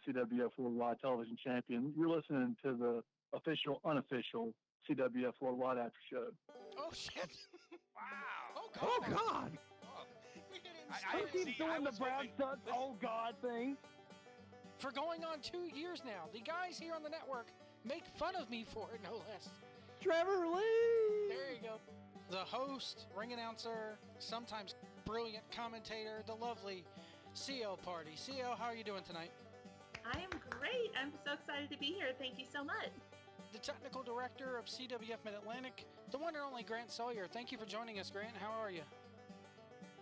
CWF Worldwide Television Champion. You're listening to the official, unofficial CWF Worldwide After Show. Oh, shit. Wow. Oh, God. Oh, God. Oh, we didn't He's doing the Brown Suns, oh, God thing. For going on 2 years now. The guys here on the network make fun of me for it, no less. Trevor Lee. There you go. The host, ring announcer, sometimes brilliant commentator, the lovely CL Party. CL, how are you doing tonight? I am great. I'm so excited to be here. Thank you so much. The technical director of CWF Mid-Atlantic, the one and only Grant Sawyer. Thank you for joining us, Grant. How are you?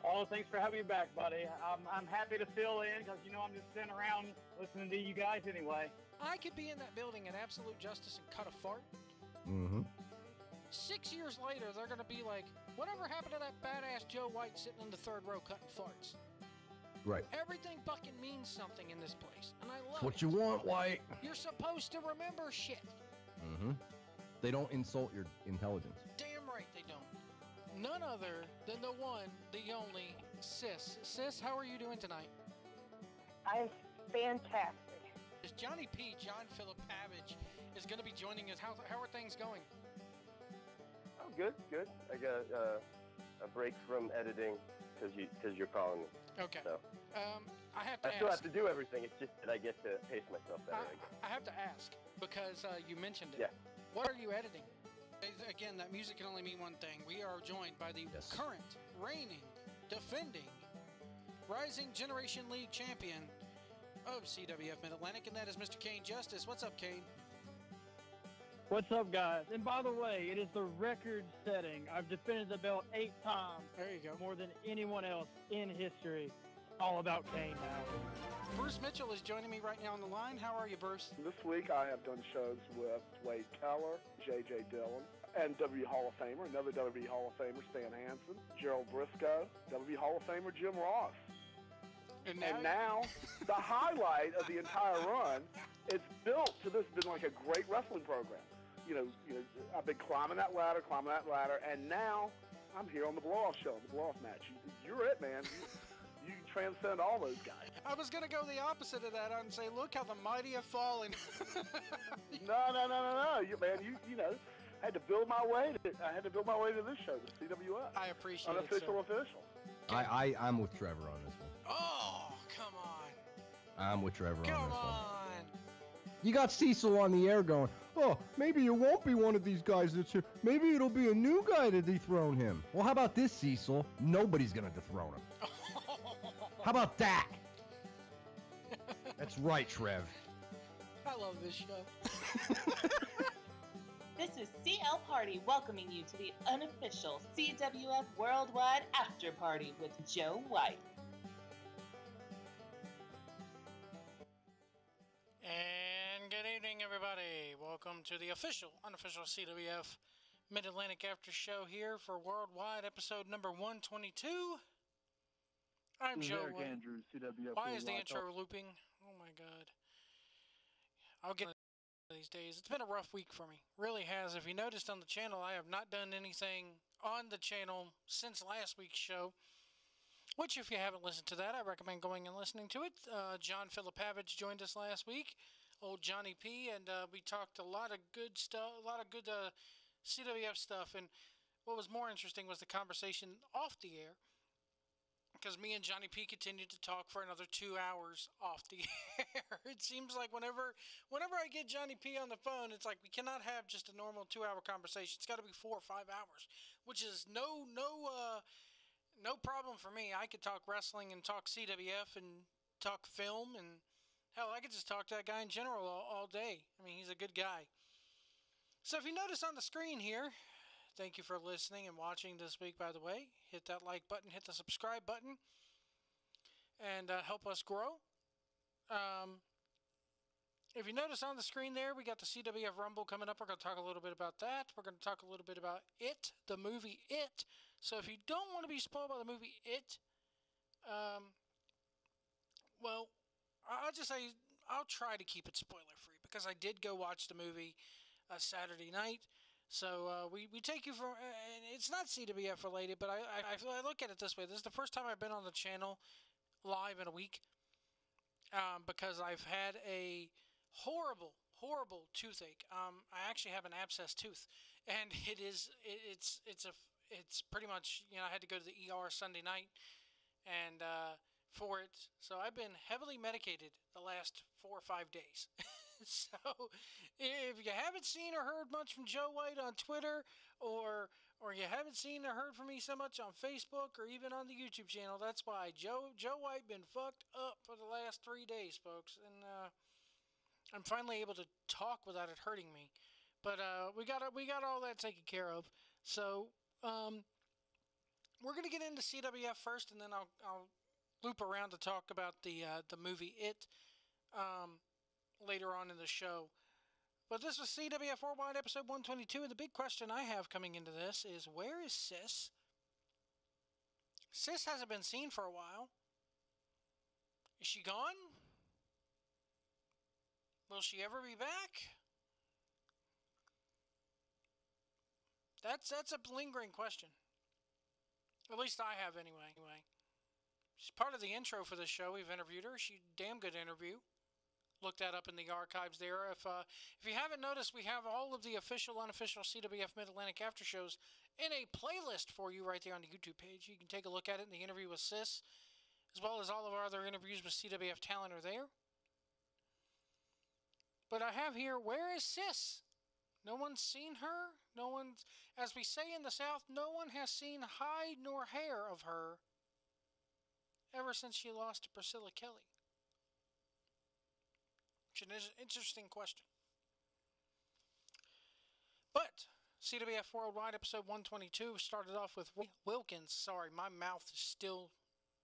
Oh, thanks for having me back, buddy. I'm happy to fill in because, I'm just sitting around listening to you guys anyway. I could be in that building at Absolute Justice and cut a fart. Mm-hmm. 6 years later, they're going to be like, whatever happened to that badass Joe White sitting in the third row cutting farts? Right. Everything fucking means something in this place, and I love That's what it. you want, White. You're supposed to remember shit. Mm-hmm. They don't insult your intelligence. Damn right they don't. None other than the one, the only, Sis. Sis, how are you doing tonight? I'm fantastic. Is Johnny P, John Philip Pavage, is going to be joining us. How are things going? Oh, good. I got a break from editing because you're calling me. Okay. So, I have to I still ask. have to do everything. It's just that I get to pace myself better. I guess. I have to ask because you mentioned it. Yeah. What are you editing? Again, that music can only mean one thing. We are joined by the current, reigning, defending, rising Generation League champion of CWF Mid-Atlantic, and that is Mr. Kane Justice. What's up, Kane? What's up, guys? And by the way, it is the record setting. I've defended the belt 8 times. There you go. More than anyone else in history. All about Kane now. Bruce Mitchell is joining me right now on the line. How are you, Bruce? This week I have done shows with Wade Keller, J.J. Dillon, and WWE Hall of Famer, another WWE Hall of Famer, Stan Hansen, Gerald Briscoe, WWE Hall of Famer, Jim Ross. And now the highlight of the entire run is built to this. It's been like a great wrestling program. I've been climbing that ladder, and now I'm here on the blow-off show, the blow-off match. You're it, man. You transcend all those guys. I was going to go the opposite of that and say, look how the mighty have fallen. No. I had to build my way to this show, the CWF. I appreciate Unofficial, it, sir. official. I'm with Trevor on this one. Oh, come on. I'm with Trevor on this one. Come on. You got Cecil on the air going, oh, maybe it won't be one of these guys that's here. Maybe it'll be a new guy to dethrone him. Well, how about this, Cecil? Nobody's going to dethrone him. How about that? That's right, Trev. I love this show. This is CL Party welcoming you to the unofficial CWF Worldwide After Party with Joe White. And good evening, everybody. Welcome to the official, unofficial CWF Mid-Atlantic After Show here for Worldwide episode number 122. I'm Joe Eric White. Andrews, CWF Why is the Worldwide intro looping? Oh my God. I'll get these days. It's been a rough week for me. Really has. If you noticed on the channel, I have not done anything on the channel since last week's show. Which, if you haven't listened to that, I recommend going and listening to it. John Philip Pavage joined us last week, old Johnny P, and we talked a lot of good stuff, a lot of good CWF stuff. And what was more interesting was the conversation off the air, because me and Johnny P continued to talk for another 2 hours off the air. It seems like whenever I get Johnny P on the phone, it's like we cannot have just a normal 2-hour conversation. It's got to be 4 or 5 hours, which is no problem for me. I could talk wrestling and talk CWF and talk film, and hell, I could just talk to that guy in general all day. I mean, he's a good guy. So if you notice on the screen here, thank you for listening and watching this week, by the way. Hit that like button, hit the subscribe button, and help us grow. If you notice on the screen there, we got the CWF Rumble coming up. We're going to talk a little bit about that. We're going to talk a little bit about It, the movie It. So if you don't want to be spoiled by the movie It, well, I'll just say I'll try to keep it spoiler-free, because I did go watch the movie Saturday night. So we take you from, and it's not CWF related, but I look at it this way. This is the first time I've been on the channel live in a week. because I've had a horrible toothache. I actually have an abscess tooth, and it's pretty much, I had to go to the ER Sunday night and for it. So I've been heavily medicated the last 4 or 5 days. So if you haven't seen or heard much from Joe White on Twitter, or you haven't seen or heard from me so much on Facebook or even on the YouTube channel, that's why. Joe White been fucked up for the last 3 days, folks, and I'm finally able to talk without it hurting me. But we got all that taken care of. So we're gonna get into CWF first, and then I'll loop around to talk about the movie It later on in the show. But this was CWF Worldwide episode 122, and the big question I have coming into this is, where is Sis? Sis hasn't been seen for a while. Is she gone? Will she ever be back? That's a lingering question. At least I have anyway. She's part of the intro for this show. We've interviewed her. She damn good interview. Look that up in the archives there. If you haven't noticed, we have all of the official, unofficial CWF Mid-Atlantic AfterShows in a playlist for you right there on the YouTube page. You can take a look at it. In the interview with Sis, as well as all of our other interviews with CWF talent, are there. But I have here, where is Sis? No one's seen her. No one's, as we say in the South, no one has seen hide nor hair of her ever since she lost to Priscilla Kelly. Which is an interesting question. But CWF Worldwide episode 122 started off with Wilkins. Sorry, my mouth is still...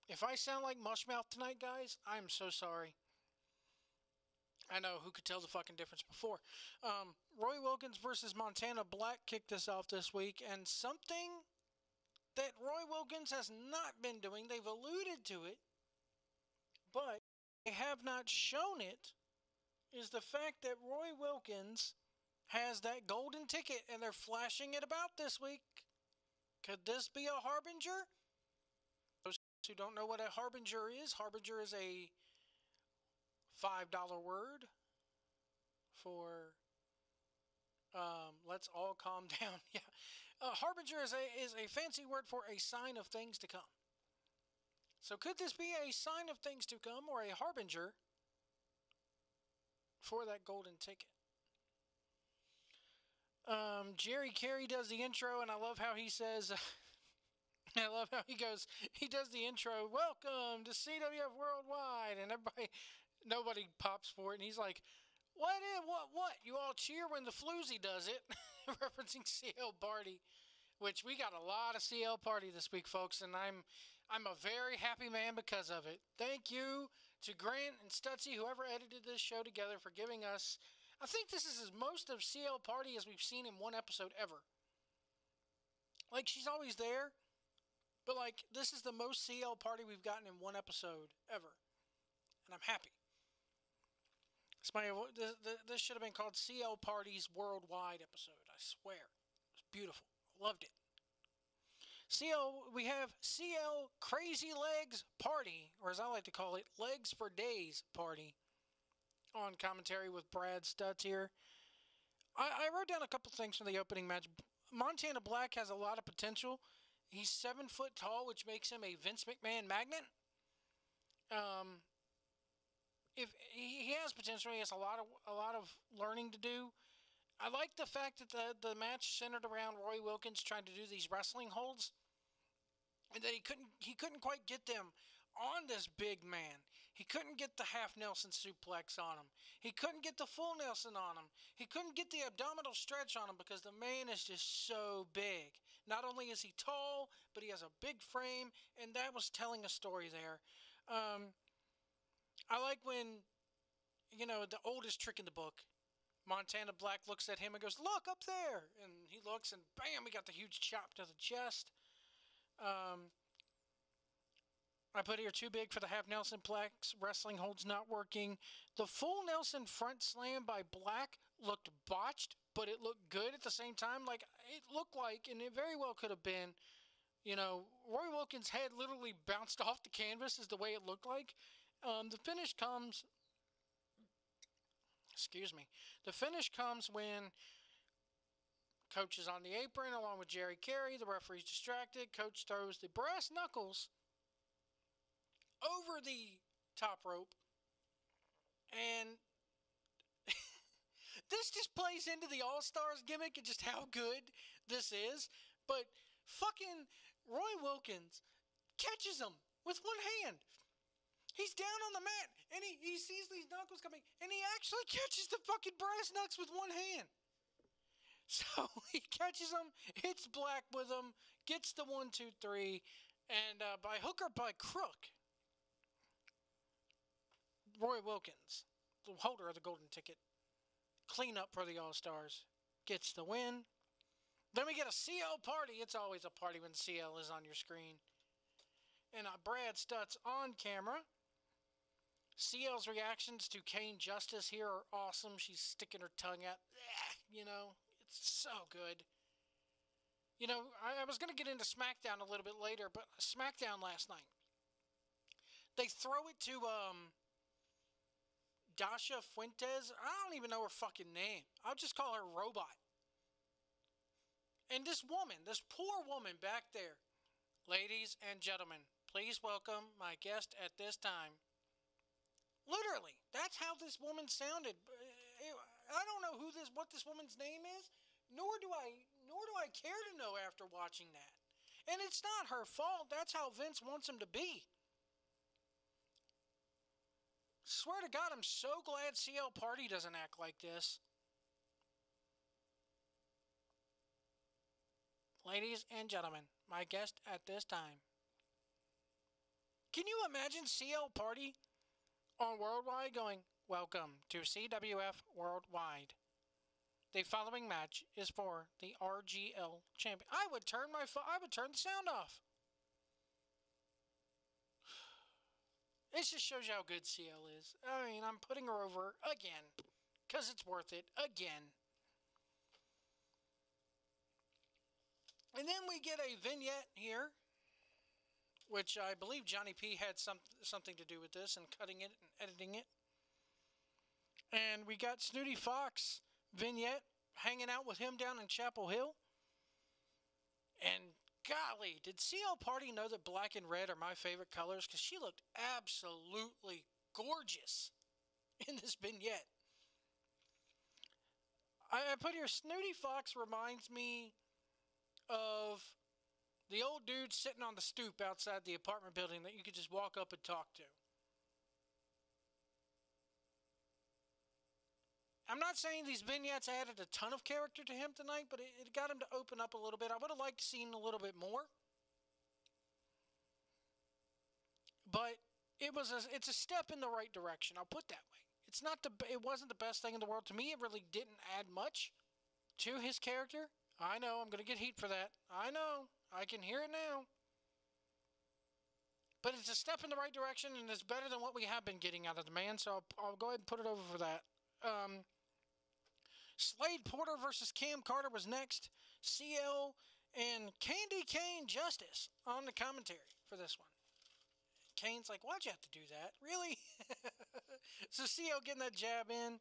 If I sound like Mushmouth tonight, guys, I'm so sorry. I know, who could tell the fucking difference before? Roy Wilkins versus Montana Black kicked us off this week, and something that Roy Wilkins has not been doing, they've alluded to it, but they have not shown it, is the fact that Roy Wilkins has that golden ticket, and they're flashing it about this week. Could this be a harbinger? Those who don't know what a harbinger is a $5 word for let's all calm down. Yeah, harbinger is a fancy word for a sign of things to come. So could this be a sign of things to come, or a harbinger for that golden ticket? Jerry Carey does the intro, and I love how he says, I love how he does the intro, welcome to CWF Worldwide, and nobody pops for it, and he's like, what? You all cheer when the floozy does it, referencing CL Party, which we got a lot of CL Party this week, folks, and I'm a very happy man because of it. Thank you to Grant and Stutzy, whoever edited this show together, for giving us, I think this is as most of CL Party as we've seen in one episode ever. Like, she's always there, but like, this is the most CL Party we've gotten in one episode ever, and I'm happy. This should have been called CL Party's Worldwide episode, I swear. It was beautiful. Loved it. We have CL Crazy Legs Party, or as I like to call it, Legs for Days Party, on commentary with Brad Stutz here. I wrote down a couple things from the opening match. Montana Black has a lot of potential. He's 7 foot tall, which makes him a Vince McMahon magnet. If he has potential, he has a lot of learning to do. I like the fact that the match centered around Roy Wilkins trying to do these wrestling holds, and that he couldn't quite get them on this big man. He couldn't get the half Nelson suplex on him. He couldn't get the full Nelson on him. He couldn't get the abdominal stretch on him because the man is just so big. Not only is he tall, but he has a big frame, and that was telling a story there. I like when, the oldest trick in the book, Montana Black looks at him and goes, look, up there! And he looks, and bam, we got the huge chop to the chest. I put here, too big for the half Nelson Plex. Wrestling holds not working. The full Nelson front slam by Black looked botched, but it looked good at the same time. Like, it looked like, and it very well could have been, Roy Wilkins' head literally bounced off the canvas is the way it looked like. The finish comes. Excuse me. The finish comes when Coach is on the apron along with Jerry Carey. The referee's distracted. Coach throws the brass knuckles over the top rope. And this just plays into the All-Stars gimmick and just how good this is. But fucking Roy Wilkins catches him with one hand. He's down on the mat, and he sees these knuckles coming, and he actually catches the fucking brass knucks with one hand. So he catches him, hits Black with him, gets the 1, 2, 3, and by hook or by crook, Roy Wilkins, the holder of the golden ticket, cleanup for the All-Stars, gets the win. Then we get a CL party. It's always a party when CL is on your screen. And Brad Stutz on camera. CL's reactions to Kane Justice here are awesome. She's sticking her tongue out. You know, it's so good. You know, I was going to get into SmackDown a little bit later, but SmackDown last night, they throw it to Dasha Fuentes. I don't even know her fucking name. I'll just call her Robot. And this woman, this poor woman back there, ladies and gentlemen, please welcome my guest at this time. Literally, that's how this woman sounded. I don't know what this woman's name is, nor do I care to know after watching that. And it's not her fault. That's how Vince wants him to be. Swear to God, I'm so glad CL Party doesn't act like this. Ladies and gentlemen, my guest at this time. Can you imagine CL Party on Worldwide going, welcome to CWF Worldwide. The following match is for the RGL champion. I would turn the sound off. It just shows you how good CL is. I mean, I'm putting her over again because it's worth it again. And then we get a vignette here, which I believe Johnny P had something to do with this and cutting it and editing it. And we got Snooty Fox vignette hanging out with him down in Chapel Hill. And golly, did CL Party know that black and red are my favorite colors? Because she looked absolutely gorgeous in this vignette. I put here, Snooty Fox reminds me of the old dude sitting on the stoop outside the apartment building that you could just walk up and talk to. I'm not saying these vignettes added a ton of character to him tonight, but it got him to open up a little bit. I would have liked to see a little bit more. But it's a step in the right direction. I'll put that way. It wasn't the best thing in the world. To me, it really didn't add much to his character. I know, I'm going to get heat for that. I know, I can hear it now. But it's a step in the right direction, and it's better than what we have been getting out of the man, so I'll go ahead and put it over for that. Slade Porter versus Cam Carter was next. CL and Candy Cane Justice on the commentary for this one. Kane's like, why'd you have to do that? Really? So CL getting that jab in.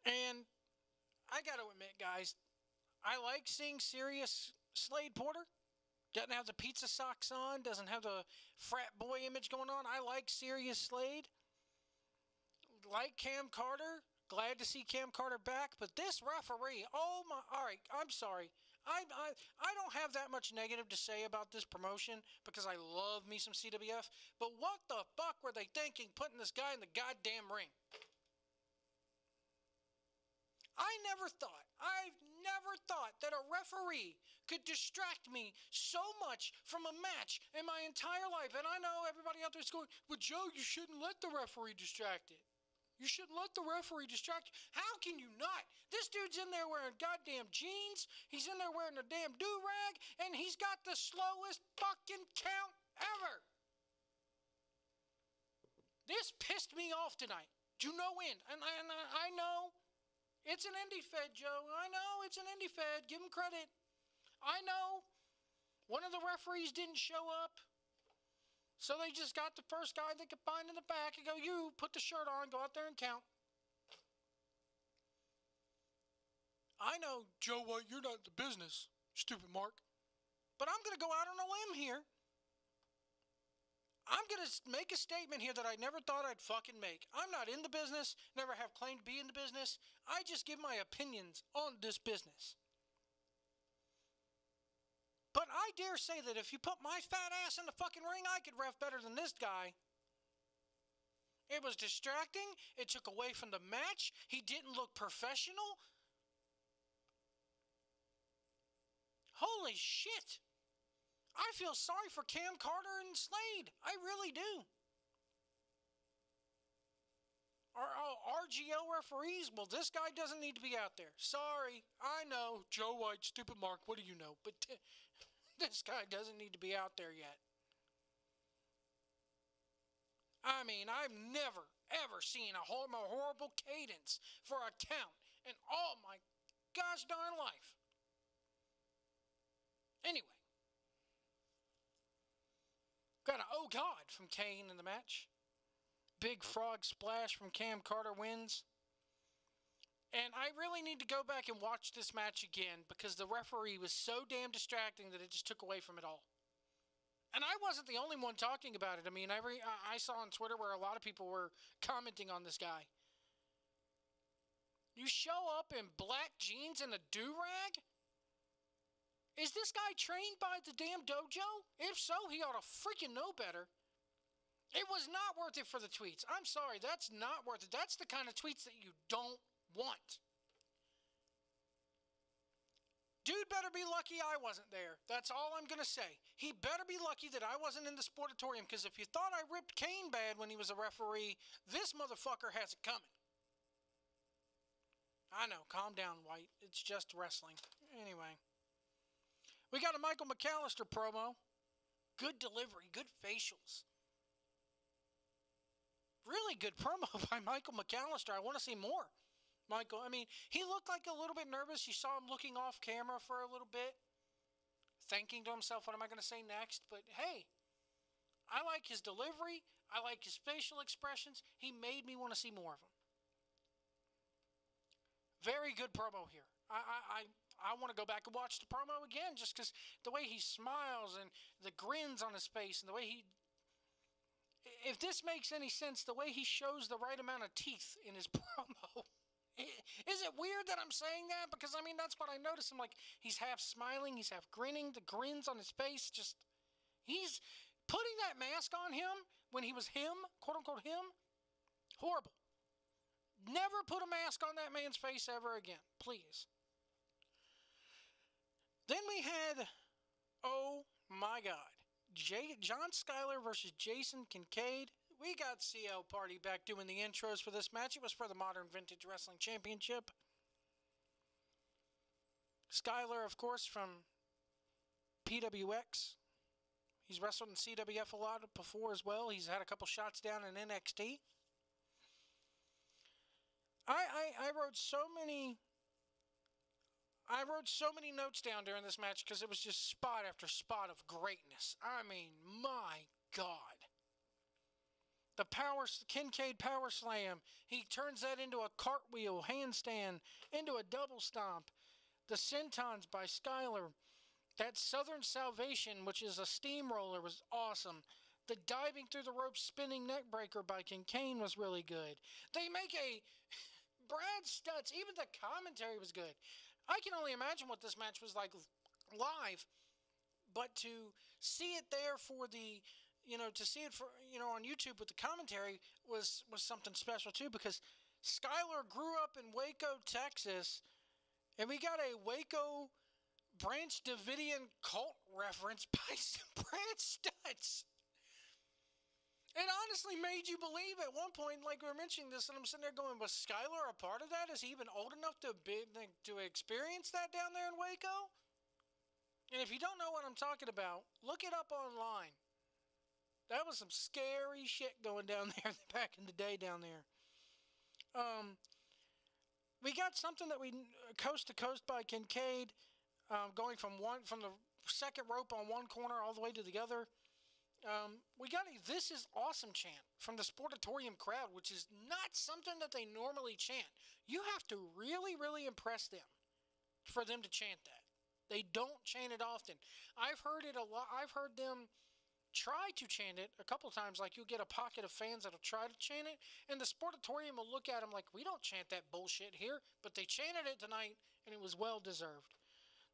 And I got to admit, guys, I like seeing serious Slade Porter. Doesn't have the pizza socks on. Doesn't have the frat boy image going on. I like serious Slade. Like Cam Carter. Glad to see Cam Carter back. But this referee, all right, I'm sorry. I don't have that much negative to say about this promotion because I love me some CWF. But what the fuck were they thinking putting this guy in the goddamn ring? I've never thought that a referee could distract me so much from a match in my entire life. And I know everybody out there is going, but Joe, you shouldn't let the referee distract it. You shouldn't let the referee distract you. How can you not? This dude's in there wearing goddamn jeans. He's in there wearing a damn do-rag. And he's got the slowest fucking count ever. This pissed me off tonight. To no end. And I know it's an indie fed, Joe. I know it's an indie fed. Give him credit. I know one of the referees didn't show up. So they just got the first guy they could find in the back and go, you put the shirt on, go out there and count. I know, Joe White, you're not in the business, stupid Mark. But I'm going to go out on a limb here. I'm going to make a statement here that I never thought I'd fucking make. I'm not in the business, never have claimed to be in the business. I just give my opinions on this business. But I dare say that if you put my fat ass in the fucking ring, I could ref better than this guy. It was distracting. It took away from the match. He didn't look professional. Holy shit. I feel sorry for Cam Carter and Slade. I really do. RGL referees, well, this guy doesn't need to be out there. Sorry, I know. Joe White, stupid Mark, what do you know? But this guy doesn't need to be out there yet. I mean, I've never, ever seen a horrible cadence for a count in all my gosh darn life. Anyway. Got an oh God from Kane in the match. Big frog splash from Cam Carter wins. And I really need to go back and watch this match again because the referee was so damn distracting that it just took away from it all. And I wasn't the only one talking about it. I mean, I saw on Twitter where a lot of people were commenting on this guy. You show up in black jeans and a do-rag? Is this guy trained by the damn dojo? If so, he ought to freaking know better. It was not worth it for the tweets. I'm sorry, that's not worth it. That's the kind of tweets that you don't want. Dude better be lucky I wasn't there. That's all I'm going to say. He better be lucky that I wasn't in the sportatorium, because if you thought I ripped Kane bad when he was a referee, this motherfucker has it coming. I know, calm down, White. It's just wrestling. Anyway. We got a Michael McAllister promo. Good delivery, good facials. Really good promo by Michael McAllister. I want to see more. Michael, I mean, he looked like a little bit nervous. You saw him looking off camera for a little bit. Thinking to himself, what am I going to say next? But hey, I like his delivery. I like his facial expressions. He made me want to see more of him. Very good promo here. I want to go back and watch the promo again just because the way he smiles and the grins on his face and the way he... If this makes any sense, the way he shows the right amount of teeth in his promo. Is it weird that I'm saying that? Because, I mean, that's what I noticed. I'm like, he's half smiling, he's half grinning, the grins on his face just... He's putting that mask on him when he was him, quote-unquote him. Horrible. Never put a mask on that man's face ever again, please. Then we had, oh my God, John Skyler versus Jason Kincaid. We got CL Party back doing the intros for this match. It was for the Modern Vintage Wrestling Championship. Skyler, of course, from PWX. He's wrestled in CWF a lot before as well. He's had a couple shots down in NXT. I wrote so many notes down during this match because it was just spot after spot of greatness. I mean, my God. The Kincaid power slam. He turns that into a cartwheel, handstand, into a double stomp. The sentons by Skyler. That Southern Salvation, which is a steamroller, was awesome. The diving through the ropes, spinning neck breaker by Kincaid was really good. They make a... Brad Stutz, even the commentary was good. I can only imagine what this match was like live, but to see it there for the, to see it for, on YouTube with the commentary was something special too, because Skyler grew up in Waco, Texas, and we got a Waco Branch Davidian cult reference by Brad Stutz. It honestly made you believe at one point, like we were mentioning this, and I'm sitting there going, was Skyler a part of that? Is he even old enough to experience that down there in Waco? And if you don't know what I'm talking about, look it up online. That was some scary shit going down there back in the day down there. We got something that we coast to coast by Kincaid, going from the second rope on one corner all the way to the other. We got a "This is awesome" chant from the Sportatorium crowd, which is not something that they normally chant. You have to really, really impress them for them to chant that. They don't chant it often. I've heard it a lot. I've heard them try to chant it a couple times. Like, you'll get a pocket of fans that'll try to chant it, and the Sportatorium will look at them like, we don't chant that bullshit here. But they chanted it tonight, and it was well deserved.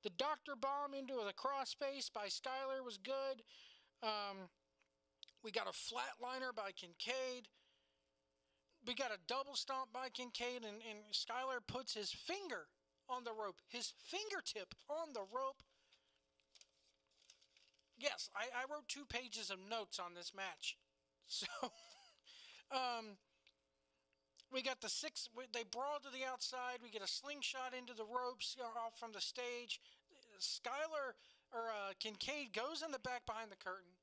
The Dr. Bomb into the cross space by Skyler was good. We got a flatliner by Kincaid. We got a double stomp by Kincaid, and Skyler puts his finger on the rope. His fingertip on the rope. Yes, I wrote 2 pages of notes on this match. So, we got the 6. They brawl to the outside. We get a slingshot into the ropes off from the stage. Kincaid goes in the back behind the curtain,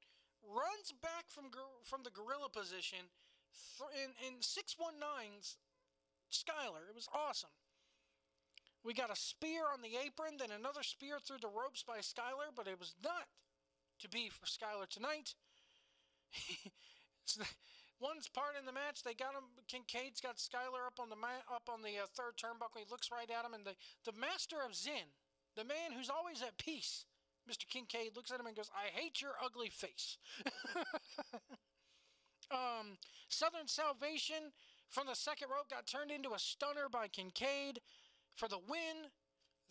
runs back from the gorilla position, in 619's Skyler. It was awesome. We got a spear on the apron, then another spear through the ropes by Skyler, but it was not to be for Skyler tonight. One part in the match, they got him. Kincaid's got Skyler up on the third turnbuckle. He looks right at him, and the master of Zen, the man who's always at peace, Mr. Kincaid, looks at him and goes, "I hate your ugly face." Southern Salvation from the second rope got turned into a stunner by Kincaid for the win.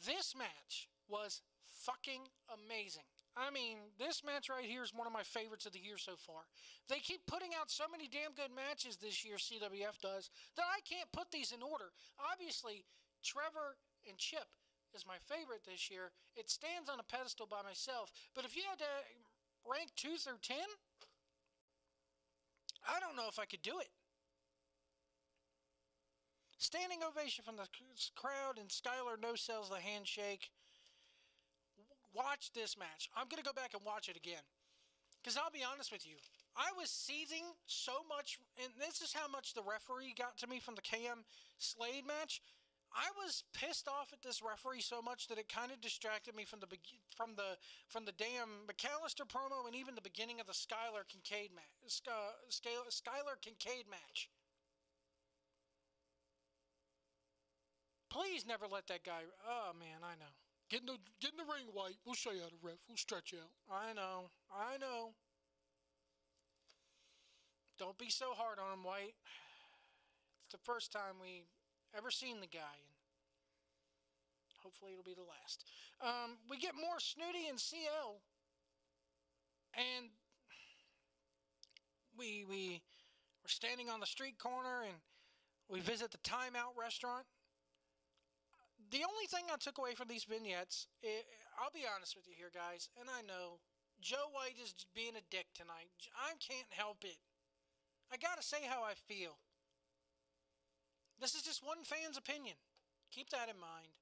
This match was fucking amazing. I mean, this match right here is one of my favorites of the year so far. They keep putting out so many damn good matches this year, CWF does, that I can't put these in order. Obviously, Trevor and Chip is my favorite this year. It stands on a pedestal by myself. But if you had to rank 2 through 10, I don't know if I could do it. Standing ovation from the crowd, and Skyler no-sells the handshake. Watch this match. I'm going to go back and watch it again. Because I'll be honest with you. I was seething so much, and this is how much the referee got to me from the KM Slade match. I was pissed off at this referee so much that it kind of distracted me from the damn McAllister promo and even the beginning of the Skyler Kincaid match. Skyler Kincaid match. Please never let that guy. Oh man, I know. Get in the ring, White. We'll show you how to ref. We'll stretch you out. I know. Don't be so hard on him, White. It's the first time we ever seen the guy, and hopefully it'll be the last. We get more Snooty and CL, and we're standing on the street corner, and we visit the Timeout restaurant. The only thing I took away from these vignettes, I'll be honest with you here, guys, and I know Joe White is being a dick tonight. I can't help it. I gotta say how I feel. This is just one fan's opinion. Keep that in mind.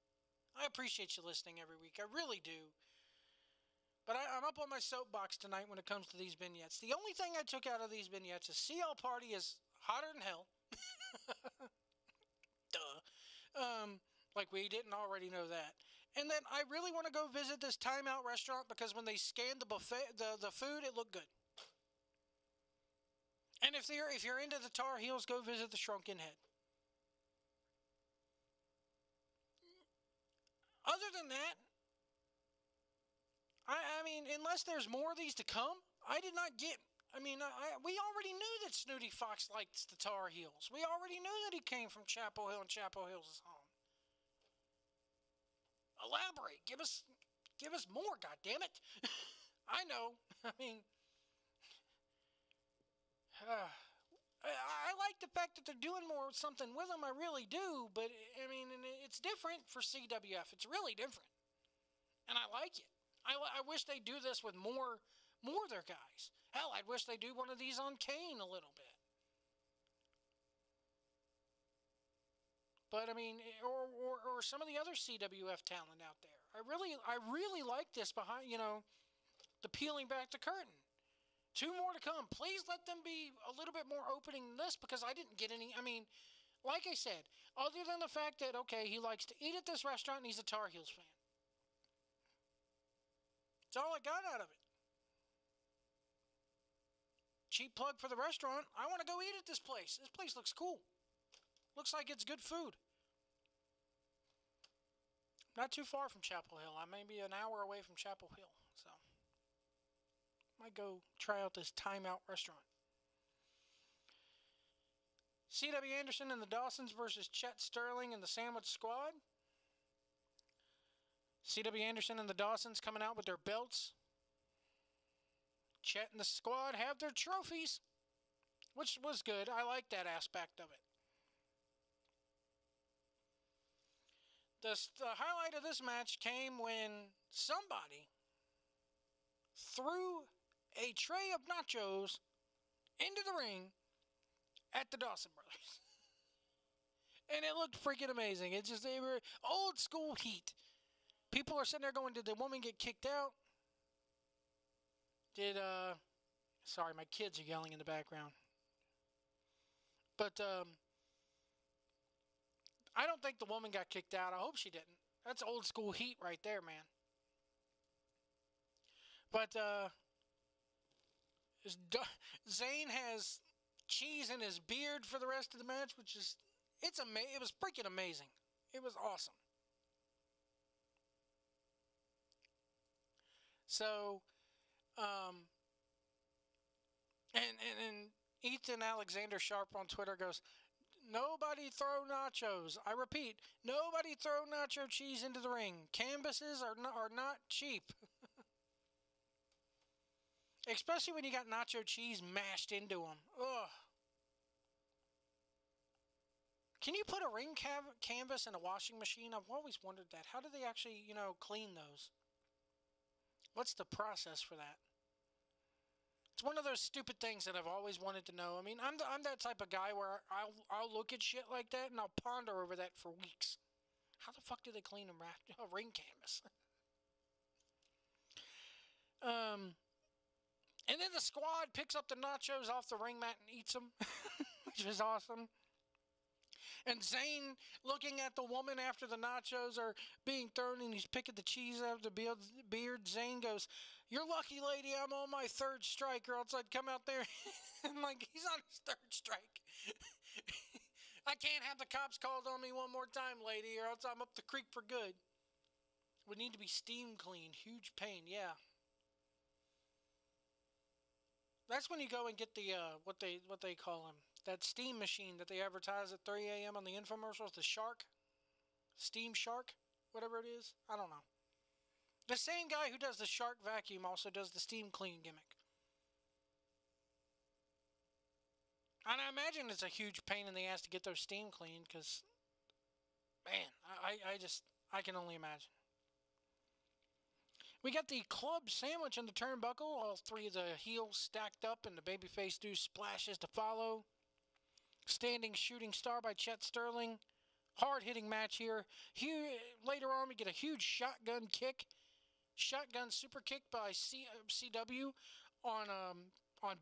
I appreciate you listening every week. I really do. But I'm up on my soapbox tonight when it comes to these vignettes. The only thing I took out of these vignettes is CL Party is hotter than hell. Duh. Like we didn't already know that. And then I really want to go visit this Timeout restaurant because when they scanned the buffet, the food, it looked good. And if you're into the Tar Heels, go visit the Shrunken Head. Other than that, I mean, unless there's more of these to come, I did not get. I mean, we already knew that Snooty Fox liked the Tar Heels. We already knew that he came from Chapel Hill and Chapel Hill's his home. Elaborate. Give us more, goddammit. I know. I mean, I like the fact that they're doing something with them. I really do. But, I mean, it's different for CWF. It's really different. And I like it. I wish they do this with more of their guys. Hell, I wish they do one of these on Kane a little bit. But I mean, or some of the other CWF talent out there. I really like this behind, the peeling back the curtain. 2 more to come. Please let them be a little bit more opening than this because I didn't get any. I mean, like I said, other than the fact that, okay, he likes to eat at this restaurant and he's a Tar Heels fan. That's all I got out of it. cheap plug for the restaurant. I want to go eat at this place. This place looks cool. Looks like it's good food. Not too far from Chapel Hill. I may be an hour away from Chapel Hill. So, might go try out this Timeout restaurant. C.W. Anderson and the Dawsons versus Chet Sterling and the Sandwich Squad. C.W. Anderson and the Dawsons coming out with their belts. Chet and the squad have their trophies, which was good. I like that aspect of it. The highlight of this match came when somebody threw a tray of nachos into the ring at the Dawson brothers. And it looked freaking amazing. They were old school heat. People are sitting there going, did the woman get kicked out? Sorry, my kids are yelling in the background. But, I don't think the woman got kicked out. I hope she didn't. That's old school heat right there, man. But, Zayn has cheese in his beard for the rest of the match, which is, it was freaking amazing. It was awesome. So, and Ethan Alexander Sharp on Twitter goes, nobody throw nachos. I repeat, nobody throw nacho cheese into the ring. Canvases are not cheap. Especially when you got nacho cheese mashed into them. Ugh. Can you put a ring canvas in a washing machine? I've always wondered that. How do they actually, clean those? What's the process for that? It's one of those stupid things that I've always wanted to know. I mean, I'm that type of guy where I'll look at shit like that and I'll ponder over that for weeks. How the fuck do they clean a ring canvas? And then the squad picks up the nachos off the ring mat and eats them, which is awesome. And Zayn looking at the woman after the nachos are being thrown and he's picking the cheese out of the beard. Zayn goes, "You're lucky, lady, I'm on my third strike, or else I'd come out there." I'm like, he's on his third strike. I can't have the cops called on me one more time, lady, or else I'm up the creek for good. Would need to be steam cleaned. Huge pain, yeah. That's when you go and get the, what they call them. That steam machine that they advertise at 3 a.m. on the infomercials, the Shark, Steam Shark, whatever it is. I don't know. The same guy who does the Shark vacuum also does the steam clean gimmick. And I imagine it's a huge pain in the ass to get those steam cleaned because, man, I can only imagine. We got the club sandwich in the turnbuckle. All three of the heels stacked up and the babyface do splashes to follow. Standing shooting star by Chet Sterling. Hard-hitting match here. Later on, we get a huge shotgun kick. Shotgun super kick by CW on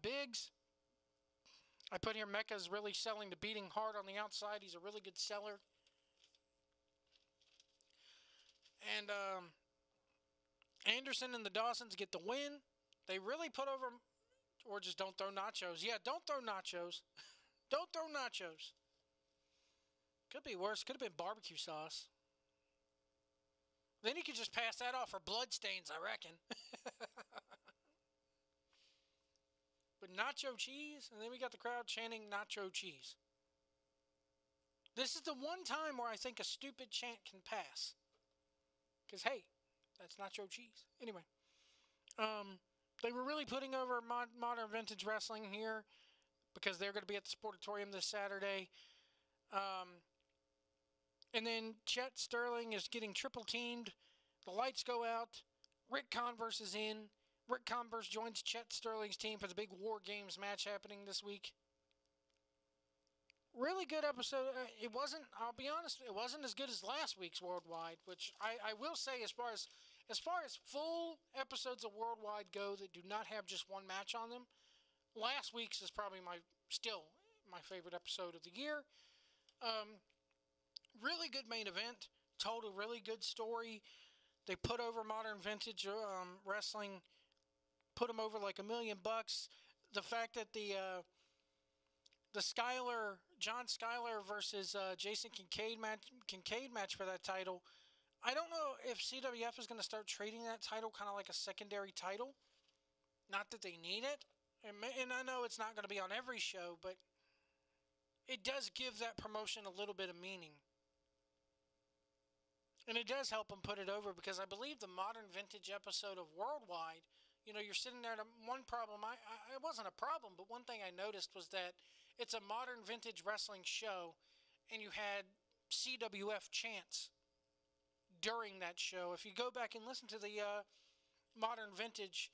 Biggs. I put here Mecca's really selling the beating hard on the outside. He's a really good seller. And Anderson and the Dawsons get the win. They really put over, or just don't throw nachos. Yeah, don't throw nachos. Don't throw nachos. Could be worse. Could have been barbecue sauce. Then you could just pass that off for bloodstains, I reckon. But nacho cheese, and then we got the crowd chanting nacho cheese. This is the one time where I think a stupid chant can pass. Because, hey, that's nacho cheese. Anyway. They were really putting over modern vintage wrestling here because they're going to be at the Sportatorium this Saturday. And then Chet Sterling is getting triple teamed. The lights go out. Rick Converse is in. Rick Converse joins Chet Sterling's team for the big War Games match happening this week. Really good episode. I'll be honest, it wasn't as good as last week's Worldwide, which I will say as far as full episodes of Worldwide go that do not have just one match on them, last week's is probably still my favorite episode of the year. Really good main event. Told a really good story. They put over modern vintage wrestling. Put them over like $1 million. the fact that the John Skyler versus Jason Kincaid match for that title, I don't know if CWF is going to start treating that title kind of like a secondary title. Not that they need it, and I know it's not going to be on every show, but it does give that promotion a little bit of meaning. And it does help them put it over, because I believe the Modern Vintage episode of Worldwide, you're sitting there, one problem, it wasn't a problem, but one thing I noticed was that it's a Modern Vintage wrestling show, and you had CWF chants during that show. If you go back and listen to the Modern Vintage,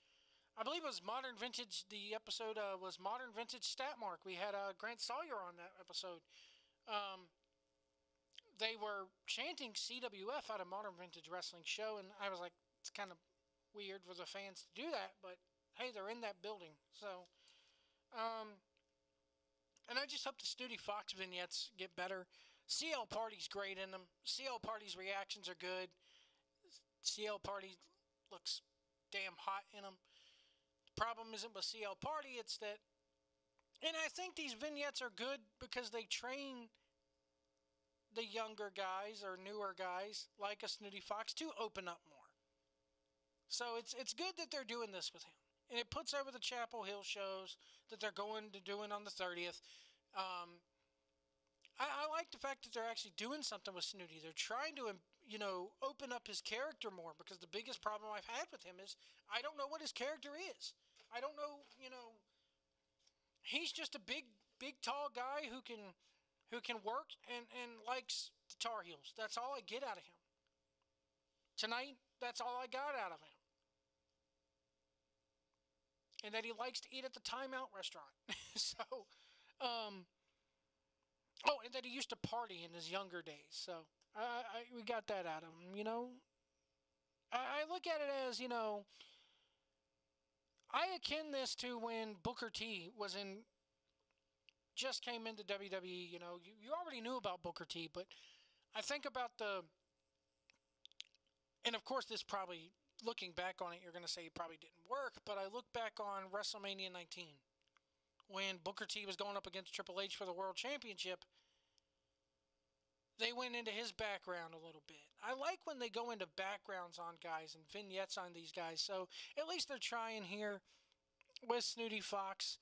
I believe it was Modern Vintage, the episode was Modern Vintage Stat Mark. We had Grant Sawyer on that episode. They were chanting CWF at a Modern Vintage Wrestling show, and I was like, it's kind of weird for the fans to do that, but hey, they're in that building. So, and I just hope the Snooty Fox vignettes get better. CL Party's great in them. CL Party's reactions are good. CL Party looks damn hot in them. The problem isn't with CL Party, it's that, and I think these vignettes are good because they train the younger guys or newer guys like a Snooty Fox to open up more. So it's good that they're doing this with him. And it puts over the Chapel Hill shows that they're going to doing on the 30th. I like the fact that they're actually doing something with Snooty. They're trying to, open up his character more, because the biggest problem I've had with him is I don't know what his character is. I don't know, he's just a big, tall guy who can work and likes the Tar Heels. That's all I get out of him. Tonight, that's all I got out of him. And that he likes to eat at the Timeout restaurant. So, and that he used to party in his younger days. So, we got that out of him, I look at it as, I akin this to when Booker T just came into WWE. You already knew about Booker T, but I think about and of course this probably, looking back on it, you're going to say it probably didn't work, but I look back on WrestleMania 19 when Booker T was going up against Triple H for the World Championship. They went into his background a little bit. I like when they go into backgrounds on guys and vignettes on these guys, so at least they're trying here with Snooty Fox.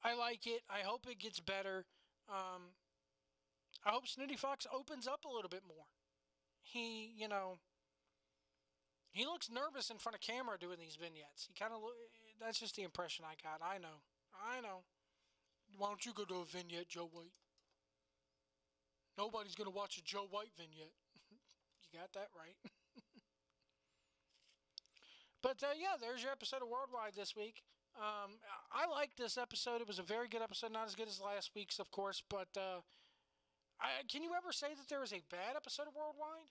I like it. I hope it gets better. I hope Snooty Fox opens up a little bit more. He looks nervous in front of camera doing these vignettes. He kind of that's just the impression I got. I know. Why don't you go to a vignette, Joe White? Nobody's going to watch a Joe White vignette. You got that right. But, yeah, there's your episode of Worldwide this week. I liked this episode. It was a very good episode. Not as good as last week's, of course. But can you ever say that there was a bad episode of Worldwide?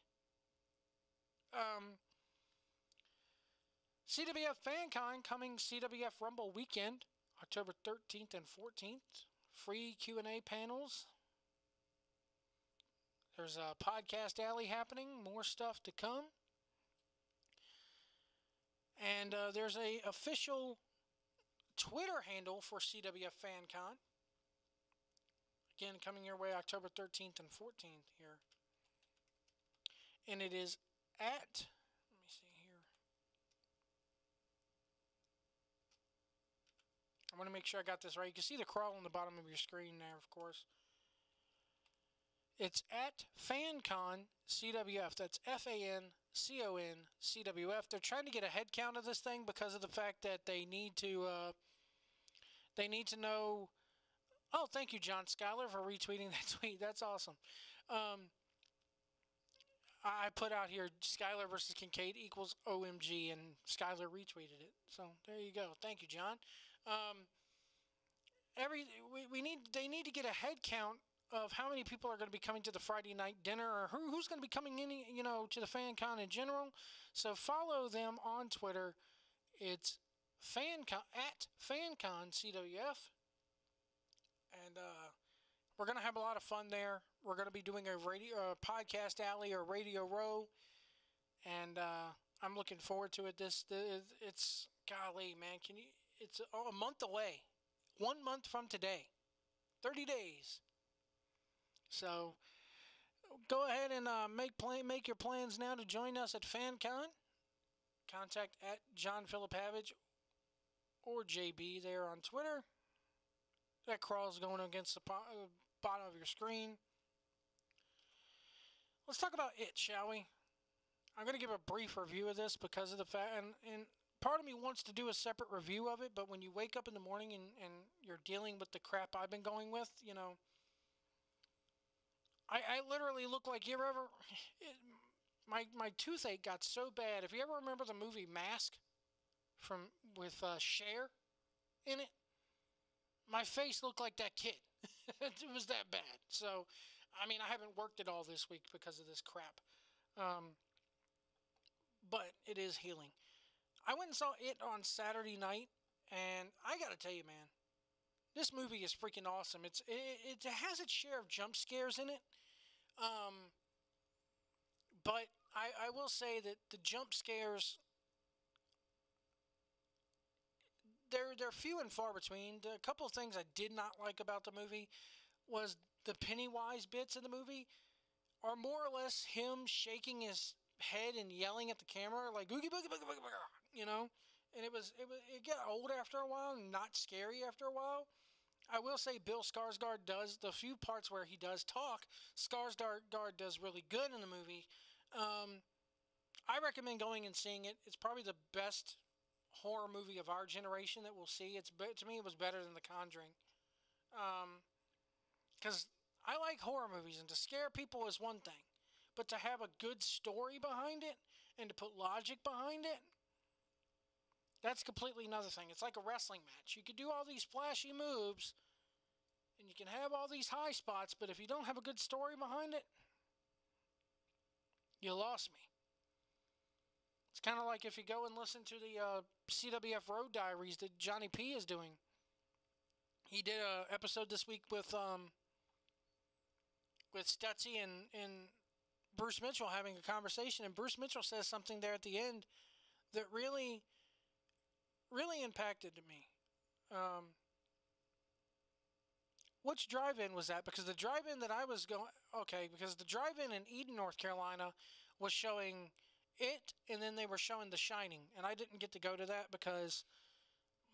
CWF FanCon coming CWF Rumble weekend, October 13th and 14th. Free Q&A panels. There's a podcast alley happening. More stuff to come. And there's a official Twitter handle for CWF FanCon. Again, coming your way October 13th and 14th here. And it is at, let me see here. I want to make sure I got this right. You can see the crawl on the bottom of your screen there, of course. It's at FanCon CWF. That's FANCON CWF. They're trying to get a head count of this thing because of the fact that they need to know. Oh, thank you, John Skyler, for retweeting that tweet. That's awesome. I put out here Skyler versus Kincaid equals OMG, and Skyler retweeted it. So there you go. Thank you, John. They need to get a head count of how many people are going to be coming to the Friday night dinner, or who's going to be coming in, to the FanCon in general. So follow them on Twitter. It's FanCon at FanCon CWF, and we're going to have a lot of fun there. We're going to be doing a podcast alley or radio row, and I'm looking forward to it. It's golly, man, it's a month away. 1 month from today. 30 days. So go ahead and make your plans now to join us at FanCon. Contact at John Philip Havage or JB there on Twitter. That crawl's going against the bottom of your screen. Let's talk about it, shall we? I'm going to give a brief review of this because of the fact, and part of me wants to do a separate review of it, but when you wake up in the morning and you're dealing with the crap I've been going with, you know, I literally look like my toothache got so bad. If you ever remember the movie Mask with Cher in it, my face looked like that kid. It was that bad. So, I mean, I haven't worked it all this week because of this crap. But it is healing. I went and saw it on Saturday night, and I got to tell you, man, this movie is freaking awesome. It has its share of jump scares in it. But I will say that the jump scares, they're few and far between. A couple of things I did not like about the movie was the Pennywise bits in the movie are more or less him shaking his head and yelling at the camera like oogie boogie boogie boogie boogie, you know, and it got old after a while and not scary after a while. I will say Bill Skarsgård does the few parts where he does talk. Skarsgård does really good in the movie. I recommend going and seeing it. It's probably the best horror movie of our generation that we'll see. To me, it was better than The Conjuring. Because I like horror movies, and to scare people is one thing. But to have a good story behind it, and to put logic behind it, that's completely another thing. It's like a wrestling match. You could do all these flashy moves, and you can have all these high spots, but if you don't have a good story behind it, you lost me. It's kind of like if you go and listen to the CWF Road Diaries that Johnny P is doing. He did an episode this week with Stutzy and Bruce Mitchell having a conversation, and Bruce Mitchell says something there at the end that really, really impacted me. Which drive-in was that? Because the drive-in that I was going... Okay, because the drive-in in Eden, North Carolina was showing it, and then they were showing The Shining. And I didn't get to go to that because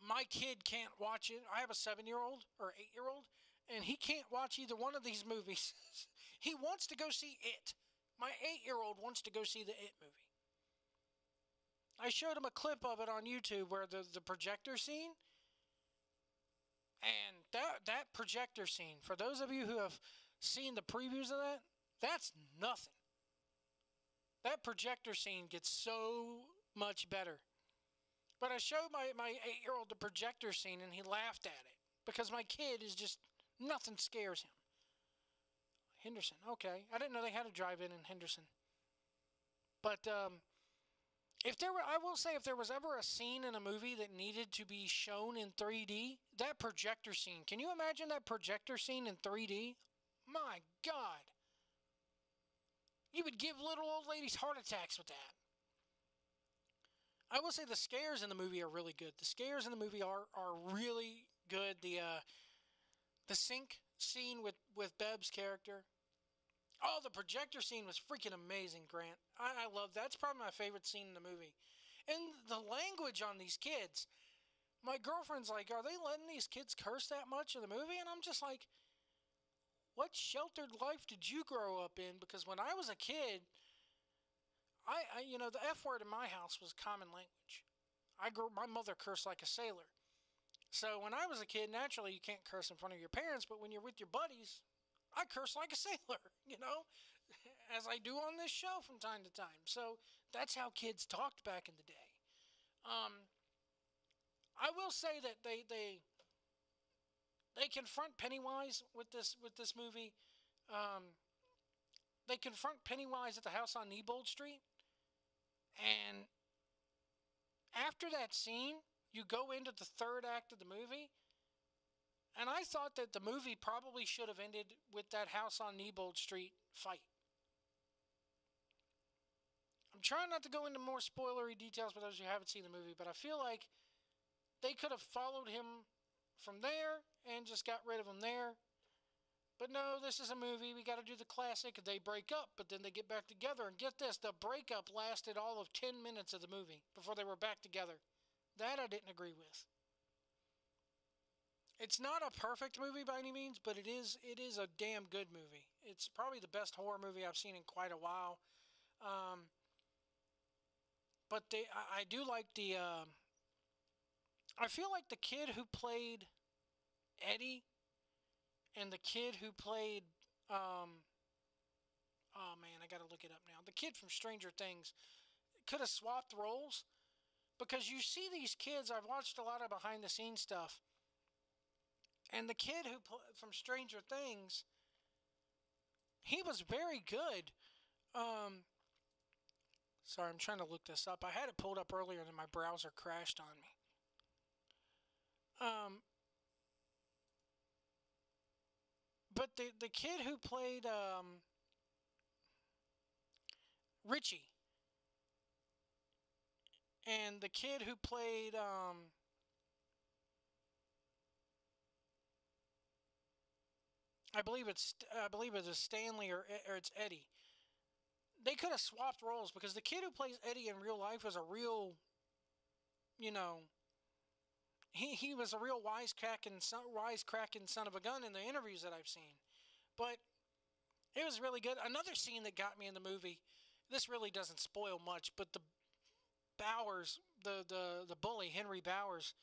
my kid can't watch it. I have a 7-year-old or 8-year-old, and he can't watch either one of these movies. He wants to go see It. My 8-year-old wants to go see the It movie. I showed him a clip of it on YouTube where the projector scene... And that projector scene, for those of you who have seen the previews of that, that's nothing. That projector scene gets so much better. But I showed my 8-year-old the projector scene, and he laughed at it. Because my kid is just, nothing scares him. Henderson, okay. I didn't know they had a drive-in in Henderson. But, I will say, if there was ever a scene in a movie that needed to be shown in 3D, that projector scene. Can you imagine that projector scene in 3D? My God. You would give little old ladies heart attacks with that. I will say the scares in the movie are really good. The scares in the movie are really good. The sink scene with Beb's character. Oh, the projector scene was freaking amazing, Grant. I love that. That's probably my favorite scene in the movie. And the language on these kids. My girlfriend's like, are they letting these kids curse that much in the movie? And I'm just like, what sheltered life did you grow up in? Because when I was a kid, the F word in my house was common language. My mother cursed like a sailor. So when I was a kid, naturally you can't curse in front of your parents, but when you're with your buddies, I curse like a sailor, as I do on this show from time to time. So that's how kids talked back in the day. I will say that they confront Pennywise with this movie. They confront Pennywise at the house on Neibold Street, and after that scene, you go into the third act of the movie. And I thought that the movie probably should have ended with that house on Neibold Street fight. I'm trying not to go into more spoilery details for those who haven't seen the movie, but I feel like they could have followed him from there and just got rid of him there. But no, this is a movie. We got to do the classic. They break up, but then they get back together. And get this, the breakup lasted all of 10 minutes of the movie before they were back together. That I didn't agree with. It's not a perfect movie by any means, but it is a damn good movie. It's probably the best horror movie I've seen in quite a while. But I do like the... I feel like the kid who played Eddie and the kid who played, oh man, I gotta look it up now. The kid from Stranger Things could have swapped roles, because you see these kids, I've watched a lot of behind the scenes stuff, and the kid from Stranger Things, he was very good. Sorry, I'm trying to look this up. I had it pulled up earlier and then my browser crashed on me. But the kid who played Richie and the kid who played I believe it is Stanley or it's Eddie. They could have swapped roles, because the kid who plays Eddie in real life was a real, he was a real wisecracking son of a gun in the interviews that I've seen. But it was really good. Another scene that got me in the movie, this really doesn't spoil much, but the Bowers, the bully, Henry Bowers,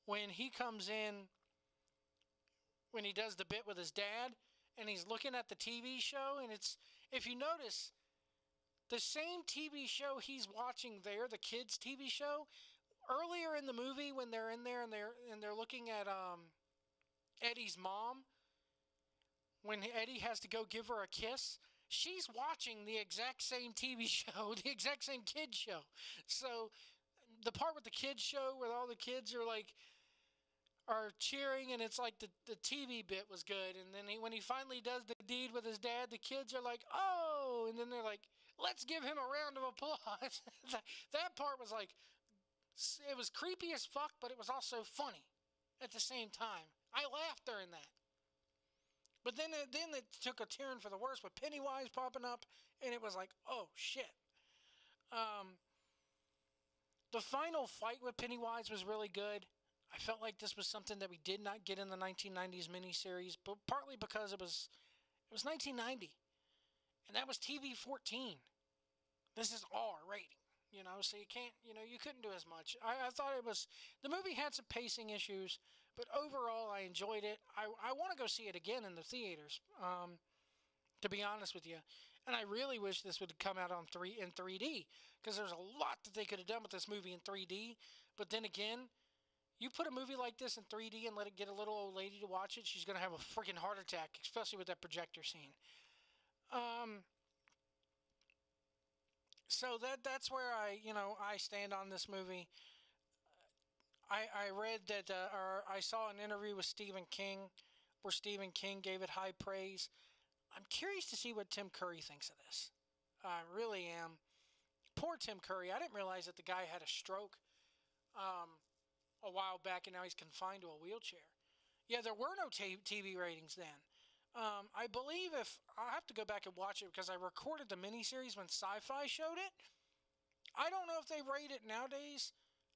when he comes in, when he does the bit with his dad, and he's looking at the TV show, and it's, if you notice, the same TV show he's watching there, the kids' TV show, earlier in the movie when they're in there and they're looking at Eddie's mom, when Eddie has to go give her a kiss, she's watching the exact same TV show, the exact same kids show. So the part with the kids show where all the kids are cheering, and it's like the TV bit was good, and then when he finally does the deed with his dad, the kids are like, oh, and then they're like, let's give him a round of applause. That part was like, it was creepy as fuck, but it was also funny at the same time. I laughed during that. But then it took a turn for the worse with Pennywise popping up, and it was like, oh shit. The final fight with Pennywise was really good. I felt like this was something that we did not get in the 1990s miniseries, but partly because it was 1990, and that was TV 14. This is R rating, so you can't, you couldn't do as much. I thought the movie had some pacing issues, but overall I enjoyed it. I want to go see it again in the theaters, to be honest with you. And I really wish this would come out in 3D, because there's a lot that they could have done with this movie in 3D. But then again, you put a movie like this in 3D and let it get a little old lady to watch it, she's going to have a freaking heart attack, especially with that projector scene. So that's where I stand on this movie. I read that, or I saw an interview with Stephen King where Stephen King gave it high praise. I'm curious to see what Tim Curry thinks of this. I really am. Poor Tim Curry. I didn't realize that the guy had a stroke a while back, and now he's confined to a wheelchair. Yeah, there were no TV ratings then. I believe I'll have to go back and watch it, because I recorded the miniseries when Sci-Fi showed it. I don't know if they rate it nowadays.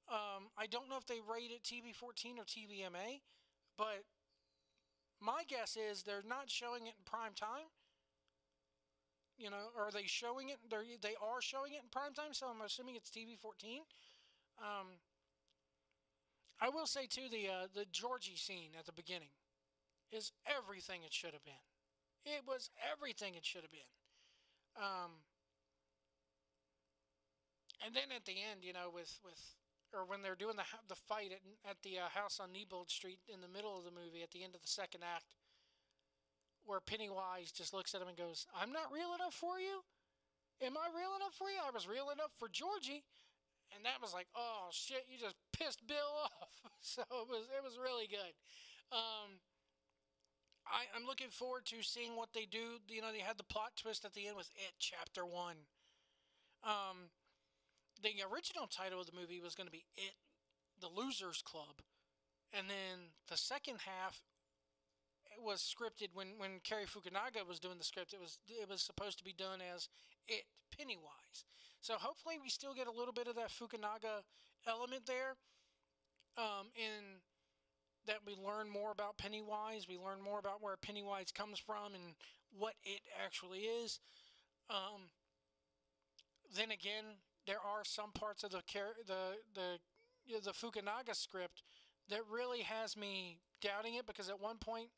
I don't know if they rate it TV-14 or TVMA, but my guess is they're not showing it in prime time. Are they showing it? They are showing it in prime time, so I'm assuming it's TV-14. I will say too, the Georgie scene at the beginning is everything it should have been. It was everything it should have been. And then at the end, when they're doing the fight at the house on Neibold Street in the middle of the movie, at the end of the second act, where Pennywise just looks at him and goes, "I'm not real enough for you? Am I real enough for you? I was real enough for Georgie." And that was like, oh shit, you just pissed Bill off. So it was really good. I'm looking forward to seeing what they do. They had the plot twist at the end with It Chapter 1. The original title of the movie was going to be It, the Losers Club. And then the second half was scripted when Cary Fukunaga was doing the script. It was supposed to be done as Pennywise. So hopefully we still get a little bit of that Fukunaga element there. In that we learn more about Pennywise. We learn more about where Pennywise comes from and what it actually is. Then again, there are some parts of the Fukunaga script that really has me doubting it, because at one point,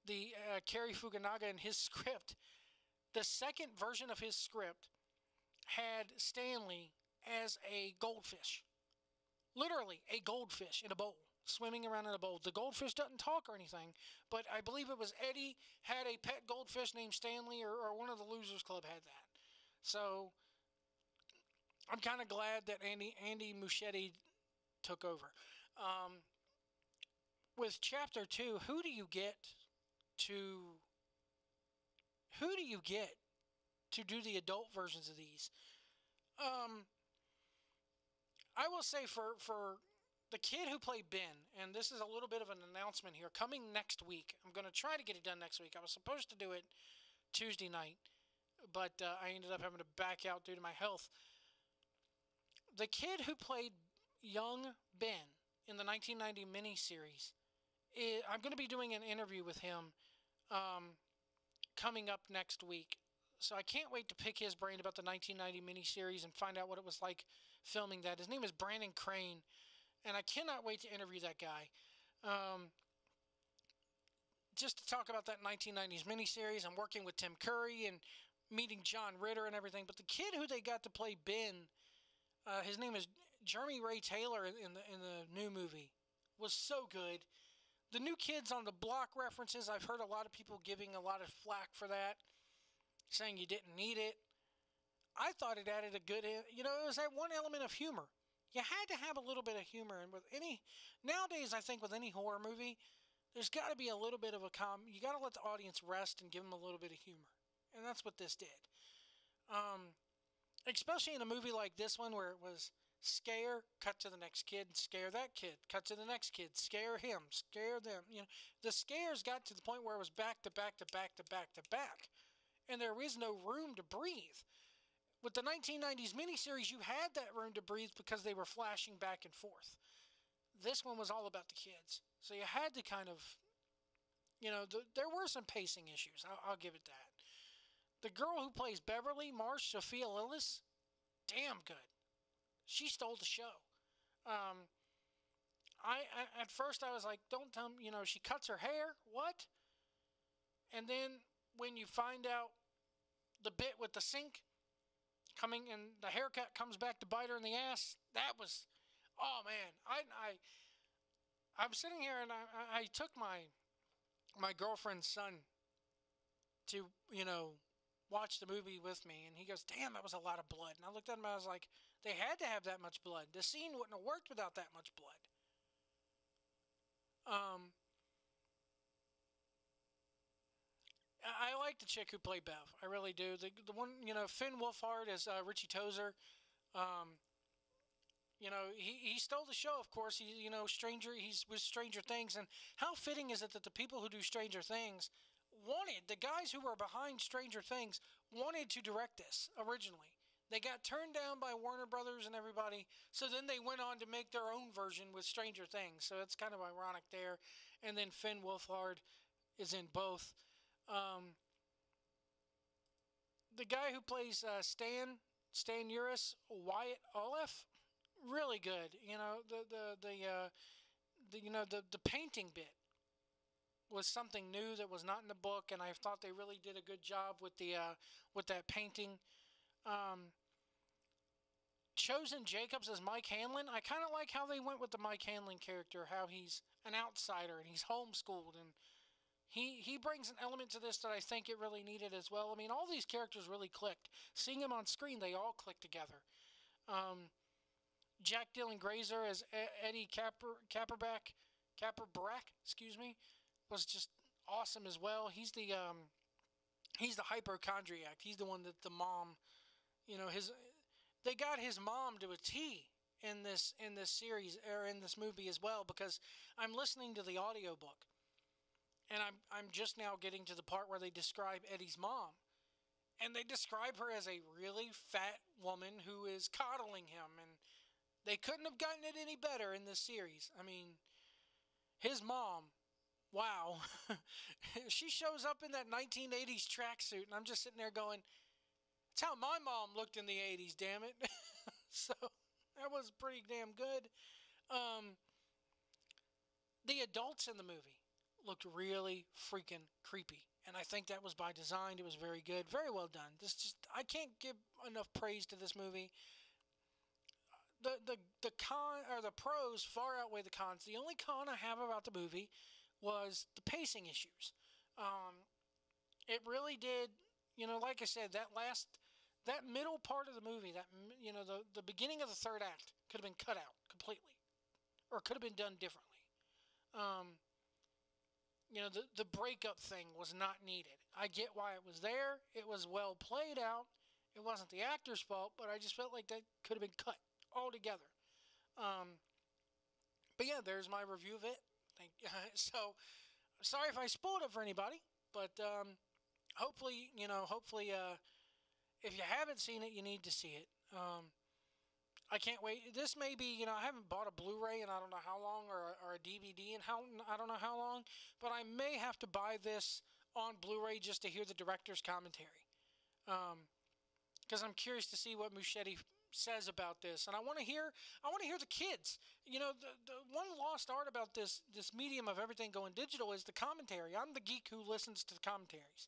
the Cary Fukunaga in his script, the second version of his script had Stanley as a goldfish. Literally a goldfish in a bowl, swimming around in a bowl. The goldfish doesn't talk or anything, but I believe it was Eddie had a pet goldfish named Stanley, or one of the Losers Club had that. So I'm kind of glad that Andy Muschietti took over. With Chapter 2, who do you get to do the adult versions of these? I will say for the kid who played Ben, and this is a little bit of an announcement here, coming next week. I'm going to try to get it done next week. I was supposed to do it Tuesday night, but I ended up having to back out due to my health. The kid who played young Ben in the 1990 miniseries, I'm going to be doing an interview with him coming up next week. So I can't wait to pick his brain about the 1990 miniseries and find out what it was like filming that. His name is Brandon Crane, and I cannot wait to interview that guy. Just to talk about that 1990s miniseries. I'm working with Tim Curry and meeting John Ritter and everything. But the kid who they got to play Ben, his name is Jeremy Ray Taylor in the new movie, was so good. The New Kids on the Block references, I've heard a lot of people giving a lot of flack for that, saying you didn't need it. I thought it added a good, it was that one element of humor. You had to have a little bit of humor. And nowadays, I think with any horror movie, there's got to be a little bit of you got to let the audience rest and give them a little bit of humor. And that's what this did. Especially in a movie like this one, where it was scare, cut to the next kid, scare that kid, cut to the next kid, scare him, scare them. The scares got to the point where it was back to back to back to back to back. And there was no room to breathe. With the 1990s miniseries, you had that room to breathe because they were flashing back and forth. This one was all about the kids. So you had to kind of, there were some pacing issues. I'll give it that. The girl who plays Beverly, Marsh Sophia Lillis, damn good. She stole the show. At first I was like, don't tell me, she cuts her hair. What? And then when you find out the bit with the sink coming and the haircut comes back to bite her in the ass, that was, oh man, I'm sitting here and I took my girlfriend's son to, watch the movie with me, and he goes, damn, that was a lot of blood. And I looked at him and I was like, they had to have that much blood. The scene wouldn't have worked without that much blood. I like the chick who played Bev. I really do. The one, Finn Wolfhard as Richie Tozer. He stole the show, of course. He's with Stranger Things. And how fitting is it that the people who do Stranger Things the guys who were behind Stranger Things wanted to direct this originally. They got turned down by Warner Brothers and everybody, so then they went on to make their own version with Stranger Things. So it's kind of ironic there. And then Finn Wolfhard is in both. The guy who plays Stan Uris, Wyatt Oleff, really good. The painting bit was something new that was not in the book, and I thought they really did a good job with that painting. Chosen Jacobs as Mike Hanlon. I kind of like how they went with the Mike Hanlon character, how he's an outsider and he's homeschooled, and he brings an element to this that I think it really needed as well. I mean, all these characters really clicked. Seeing them on screen, they all clicked together. Jack Dylan Grazer as Eddie Capperback, was just awesome as well. He's the hypochondriac. He's the one that the mom, they got his mom to a T in this series or in this movie as well, because I'm listening to the audiobook, and I'm just now getting to the part where they describe Eddie's mom, and they describe her as a really fat woman who is coddling him, and they couldn't have gotten it any better in this series. I mean, his mom, wow. She shows up in that 1980s tracksuit, and I'm just sitting there going, it's how my mom looked in the 80s, damn it. So that was pretty damn good. The adults in the movie looked really freaking creepy, and I think that was by design. It was very good, very well done. I can't give enough praise to this movie. The pros far outweigh the cons. The only con I have about the movie was the pacing issues. It really did, like I said, that middle part of the movie, the beginning of the third act could have been cut out completely, or could have been done differently. The breakup thing was not needed. I get why it was there. It was well played out. It wasn't the actor's fault, but I just felt like that could have been cut altogether. But yeah, there's my review of it. So, sorry if I spoiled it for anybody, but hopefully, if you haven't seen it, you need to see it. I can't wait. This may be, I haven't bought a Blu-ray in I don't know how long, or a DVD in I don't know how long, but I may have to buy this on Blu-ray just to hear the director's commentary. Because I'm curious to see what Muschietti says about this, and I want to hear the kids. The one lost art about this medium of everything going digital is the commentary. I'm the geek who listens to the commentaries.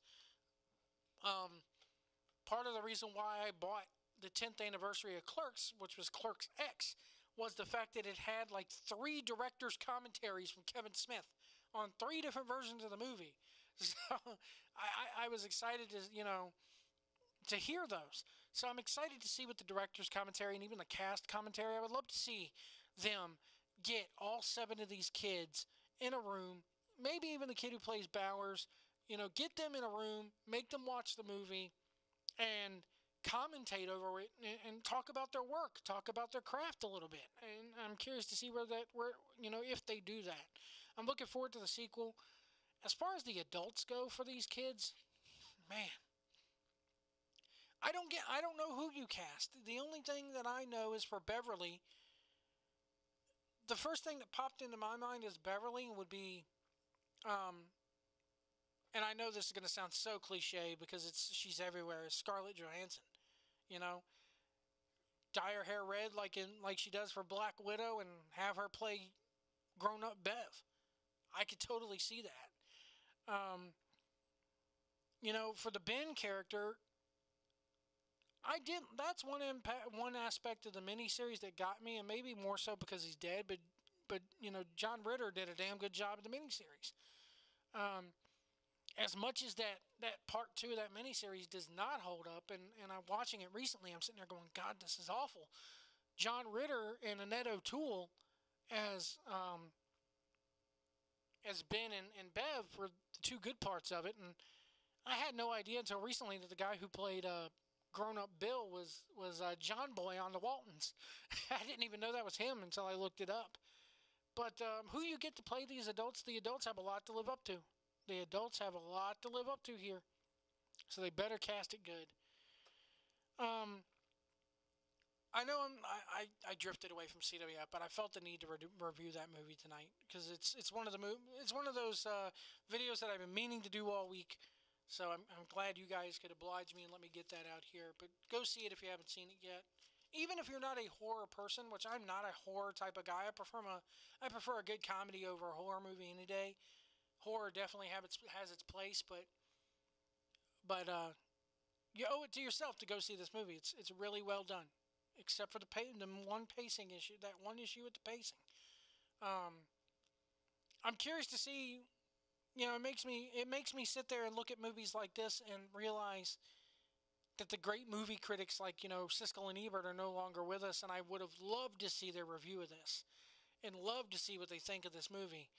Part of the reason why I bought the 10th anniversary of Clerks, which was Clerks X, was the fact that it had like 3 director's commentaries from Kevin Smith on 3 different versions of the movie. So I was excited to hear those. So I'm excited to see what the director's commentary and even the cast commentary. I would love to see them get all 7 of these kids in a room, maybe even the kid who plays Bowers, get them in a room, make them watch the movie, and commentate over it and talk about their work, talk about their craft a little bit. And I'm curious to see where if they do that. I'm looking forward to the sequel. As far as the adults go for these kids, man, I don't know who you cast. The only thing that I know is for Beverly, the first thing that popped into my mind is Beverly would be, and I know this is going to sound so cliche because she's everywhere, is Scarlett Johansson. Dye her hair red like she does for Black Widow and have her play grown-up Bev. I could totally see that. For the Ben character, that's one aspect of the miniseries that got me, and maybe more so because he's dead, but John Ritter did a damn good job of the miniseries. As much as that part 2 of that miniseries does not hold up, and I'm watching it recently, I'm sitting there going, God, this is awful. John Ritter and Annette O'Toole as Ben and Bev were the 2 good parts of it, and I had no idea until recently that the guy who played grown-up Bill was John Boy on the Waltons. I didn't even know that was him until I looked it up. But who you get to play these adults, the adults have a lot to live up to. The adults have a lot to live up to here. So they better cast it good. I know I drifted away from CWF, but I felt the need to review that movie tonight because it's one of those videos that I've been meaning to do all week. So I'm glad you guys could oblige me and let me get that out here. But go see it if you haven't seen it yet. Even if you're not a horror person, which I'm not a horror type of guy, I prefer a good comedy over a horror movie any day. Horror definitely has its place, but you owe it to yourself to go see this movie. It's really well done, except for the one pacing issue, that one issue with the pacing. I'm curious to see. It makes me sit there and look at movies like this and realize that the great movie critics like Siskel and Ebert are no longer with us, and I would have loved to see their review of this and loved to see what they think of this movie.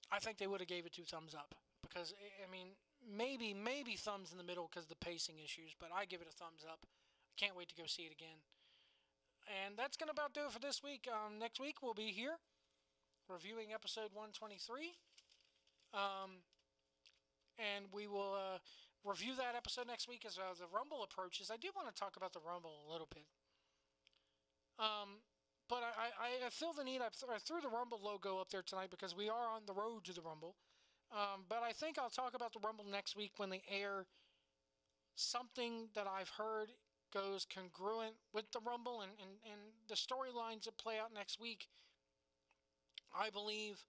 I think they would have gave it 2 thumbs up because, maybe thumbs in the middle because of the pacing issues, but I give it a thumbs up. I can't wait to go see it again. And that's going to about do it for this week. Next week, we'll be here reviewing episode 123. And we will review that episode next week as the Rumble approaches. I do want to talk about the Rumble a little bit. But I feel the need. I threw the Rumble logo up there tonight because we are on the road to the Rumble. But I think I'll talk about the Rumble next week when they air something that I've heard goes congruent with the Rumble and the storylines that play out next week, I believe,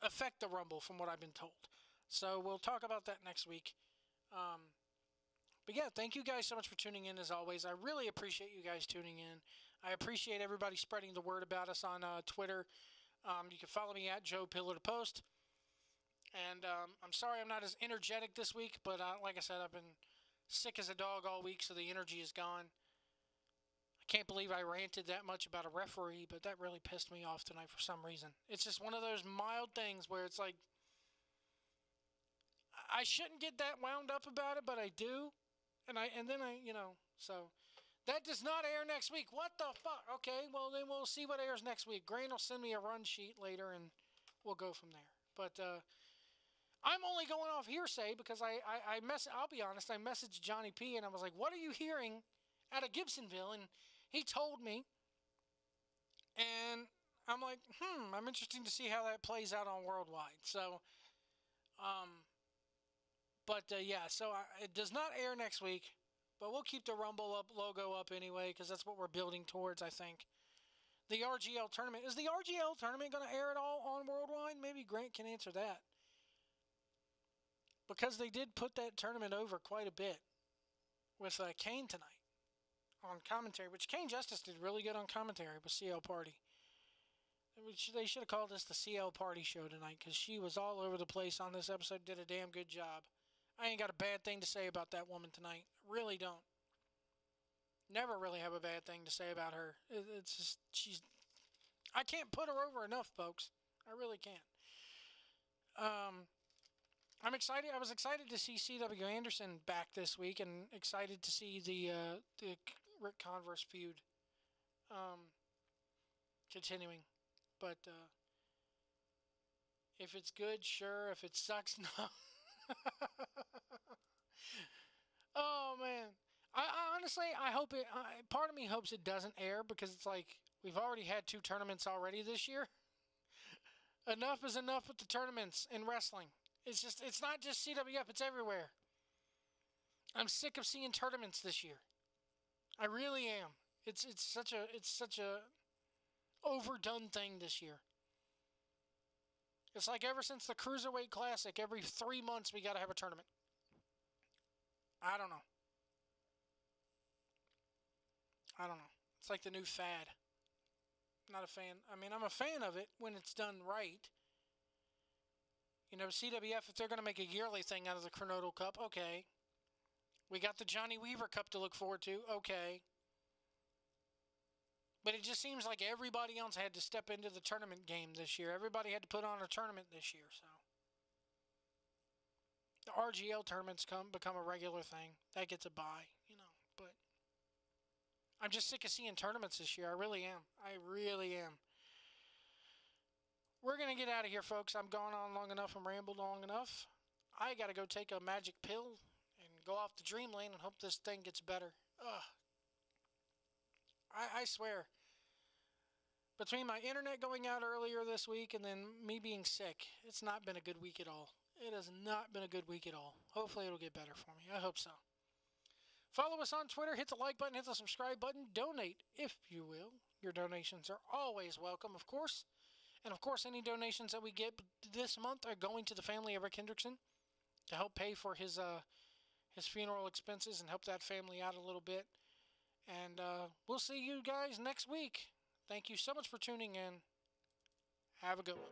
affect the Rumble from what I've been told. So we'll talk about that next week. But yeah, thank you guys so much for tuning in as always. I really appreciate you guys tuning in. I appreciate everybody spreading the word about us on Twitter. You can follow me at Joe Pillar to Post. And I'm sorry I'm not as energetic this week, but like I said, I've been sick as a dog all week, so the energy is gone. I can't believe I ranted that much about a referee, but that really pissed me off tonight for some reason. It's just one of those mild things where it's like, I shouldn't get that wound up about it, but I do. And then I, so that does not air next week. What the fuck? Okay, well then we'll see what airs next week. Grant will send me a run sheet later, and we'll go from there. But I'm only going off hearsay because I'll be honest, I messaged Johnny P and I was like, what are you hearing out of Gibsonville? And he told me, and I'm like, I'm interested to see how that plays out on Worldwide. So, yeah, so it does not air next week, but we'll keep the Rumble logo up anyway because that's what we're building towards, I think. The RGL tournament. Is the RGL tournament going to air at all on Worldwide? Maybe Grant can answer that. Because they did put that tournament over quite a bit with Kane tonight on commentary, which Kane Justice did really good on commentary with CL Party. They should have called this the CL Party show tonight because she was all over the place on this episode, did a damn good job. I ain't got a bad thing to say about that woman tonight. Really don't. Never really have a bad thing to say about her. It's just, I can't put her over enough, folks. I really can't. I'm excited. I was excited to see C.W. Anderson back this week, and excited to see the Rick Converse feud continuing. But if it's good, sure. If it sucks, no. Oh man, I honestly I hope it. Part of me hopes it doesn't air because it's like we've already had 2 tournaments already this year. Enough is enough with the tournaments in wrestling. It's not just CWF, it's everywhere. I'm sick of seeing tournaments this year. I really am. It's such a overdone thing this year. It's like ever since the Cruiserweight Classic, every 3 months we got to have a tournament. I don't know. It's like the new fad. Not a fan. I mean, I'm a fan of it when it's done right. CWF, if they're going to make a yearly thing out of the Chronodal Cup, okay. We got the Johnny Weaver Cup to look forward to, okay. But it just seems like everybody else had to step into the tournament game this year. Everybody had to put on a tournament this year, so. The RGL tournaments become a regular thing. That gets a bye, but I'm just sick of seeing tournaments this year. I really am. We're going to get out of here, folks. I'm gone on long enough and rambled long enough. I got to go take a magic pill and go off the dream lane and hope this thing gets better. Ugh. I swear. Between my internet going out earlier this week and then me being sick, it's not been a good week at all. It has not been a good week at all. Hopefully it'll get better for me. I hope so. Follow us on Twitter. Hit the like button. Hit the subscribe button. Donate, if you will. Your donations are always welcome, of course. And, of course, any donations that we get this month are going to the family of Rick Hendrickson to help pay for his funeral expenses and help that family out a little bit. And we'll see you guys next week. Thank you so much for tuning in. Have a good one.